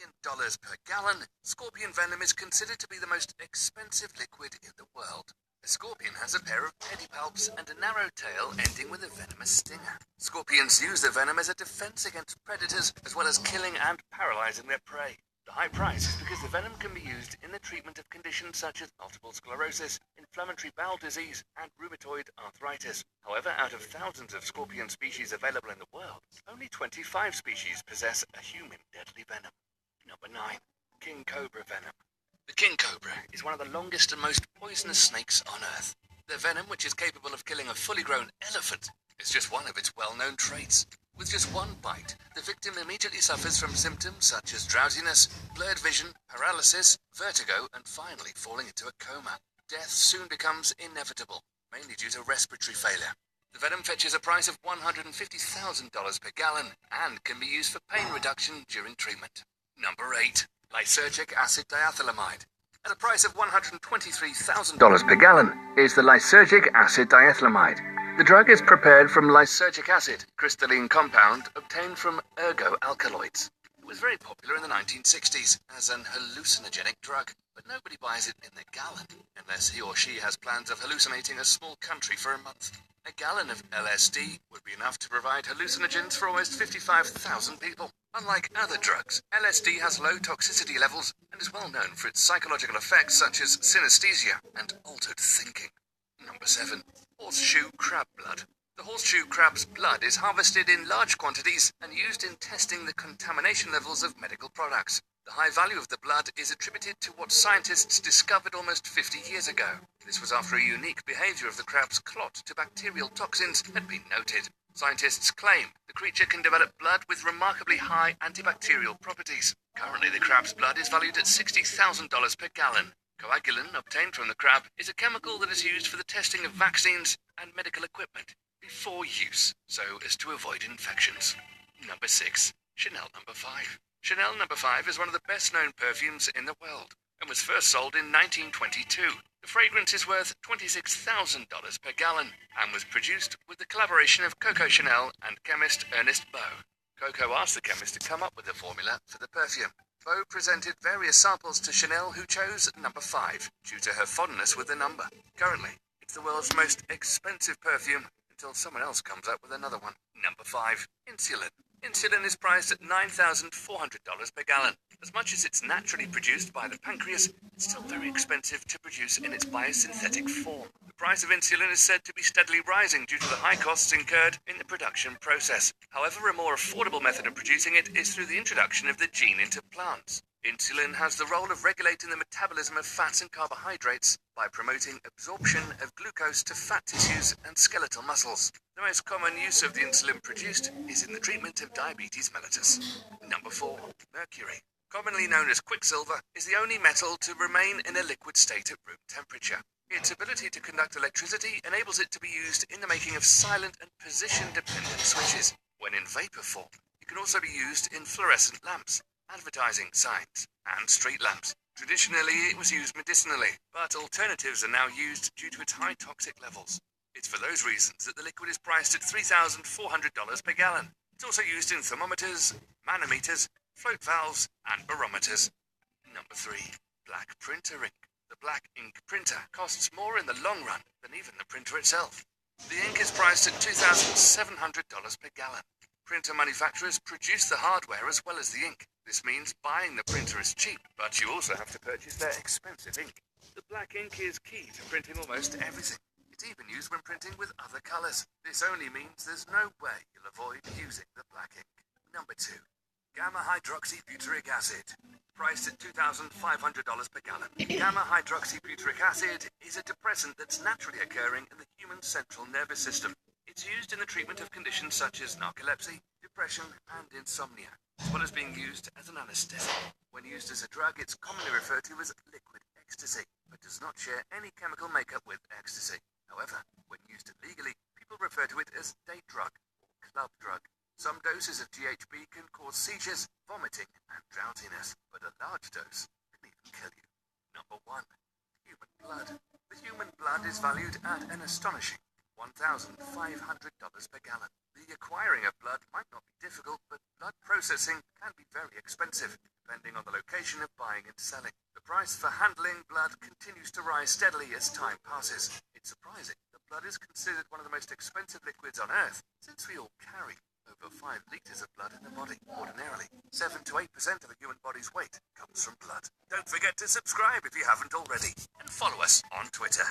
million per gallon, scorpion venom is considered to be the most expensive liquid in the world. A scorpion has a pair of pedipalps and a narrow tail ending with a venomous stinger. Scorpions use their venom as a defense against predators, as well as killing and paralyzing their prey. The high price is because the venom can be used in the treatment of conditions such as multiple sclerosis, inflammatory bowel disease, and rheumatoid arthritis. However, out of thousands of scorpion species available in the world, only 25 species possess a human deadly venom. Number 9. King Cobra venom. The king cobra is one of the longest and most poisonous snakes on Earth. Their venom, which is capable of killing a fully grown elephant, is just one of its well-known traits. With just one bite, the victim immediately suffers from symptoms such as drowsiness, blurred vision, paralysis, vertigo, and finally falling into a coma. Death soon becomes inevitable, mainly due to respiratory failure. The venom fetches a price of $150,000 per gallon and can be used for pain reduction during treatment. Number 8. Lysergic acid diethylamide. At a price of $123,000 per gallon is the lysergic acid diethylamide. The drug is prepared from lysergic acid, crystalline compound obtained from ergo-alkaloids. It was very popular in the 1960s as an hallucinogenic drug, but nobody buys it in the gallon unless he or she has plans of hallucinating a small country for a month. A gallon of LSD would be enough to provide hallucinogens for almost 55,000 people. Unlike other drugs, LSD has low toxicity levels and is well known for its psychological effects such as synesthesia and altered thinking. Number 7. Horseshoe crab blood. The horseshoe crab's blood is harvested in large quantities and used in testing the contamination levels of medical products. The high value of the blood is attributed to what scientists discovered almost 50 years ago. This was after a unique behavior of the crab's clot to bacterial toxins had been noted. Scientists claim the creature can develop blood with remarkably high antibacterial properties. Currently, the crab's blood is valued at $60,000 per gallon. Coagulin, obtained from the crab, is a chemical that is used for the testing of vaccines and medical equipment before use, so as to avoid infections. Number 6. Chanel number 5. Chanel number 5 is one of the best-known perfumes in the world and was first sold in 1922. The fragrance is worth $26,000 per gallon and was produced with the collaboration of Coco Chanel and chemist Ernest Beau. Coco asked the chemist to come up with a formula for the perfume. Beau presented various samples to Chanel, who chose number 5 due to her fondness with the number. Currently, it's the world's most expensive perfume until someone else comes up with another one. Number 5. Insulin. Insulin is priced at $9,400 per gallon. As much as it's naturally produced by the pancreas, it's still very expensive to produce in its biosynthetic form. The price of insulin is said to be steadily rising due to the high costs incurred in the production process. However, a more affordable method of producing it is through the introduction of the gene into plants. Insulin has the role of regulating the metabolism of fats and carbohydrates by promoting absorption of glucose to fat tissues and skeletal muscles. The most common use of the insulin produced is in the treatment of diabetes mellitus. Number 4. Mercury. Commonly known as quicksilver, is the only metal to remain in a liquid state at room temperature. Its ability to conduct electricity enables it to be used in the making of silent and position-dependent switches. When in vapor form, it can also be used in fluorescent lamps, advertising signs, and street lamps. Traditionally, it was used medicinally, but alternatives are now used due to its high toxic levels. It's for those reasons that the liquid is priced at $3,400 per gallon. It's also used in thermometers, manometers, float valves, and barometers. Number 3. Black printer ink. The black ink printer costs more in the long run than even the printer itself. The ink is priced at $2,700 per gallon. Printer manufacturers produce the hardware as well as the ink. This means buying the printer is cheap, but you also have to purchase their expensive ink. The black ink is key to printing almost everything. It's even used when printing with other colours. This only means there's no way you'll avoid using the black ink. Number 2. Gamma hydroxybutyric acid. Priced at $2,500 per gallon. Gamma hydroxybutyric acid is a depressant that's naturally occurring in the human central nervous system. It's used in the treatment of conditions such as narcolepsy, depression, and insomnia, as well as being used as an anesthetic. When used as a drug, it's commonly referred to as liquid ecstasy, but does not share any chemical makeup with ecstasy. However, when used illegally, people refer to it as day drug or club drug. Some doses of GHB can cause seizures, vomiting, and drowsiness, but a large dose can even kill you. Number 1. Human blood. The human blood is valued at an astonishing $1,500 per gallon. The acquiring of blood might not be difficult, but blood processing can be very expensive. depending on the location of buying and selling. The price for handling blood continues to rise steadily as time passes. It's surprising that blood is considered one of the most expensive liquids on Earth, since we all carry over 5 liters of blood in the body. Ordinarily, 7 to 8% of a human body's weight comes from blood. Don't forget to subscribe if you haven't already, and follow us on Twitter.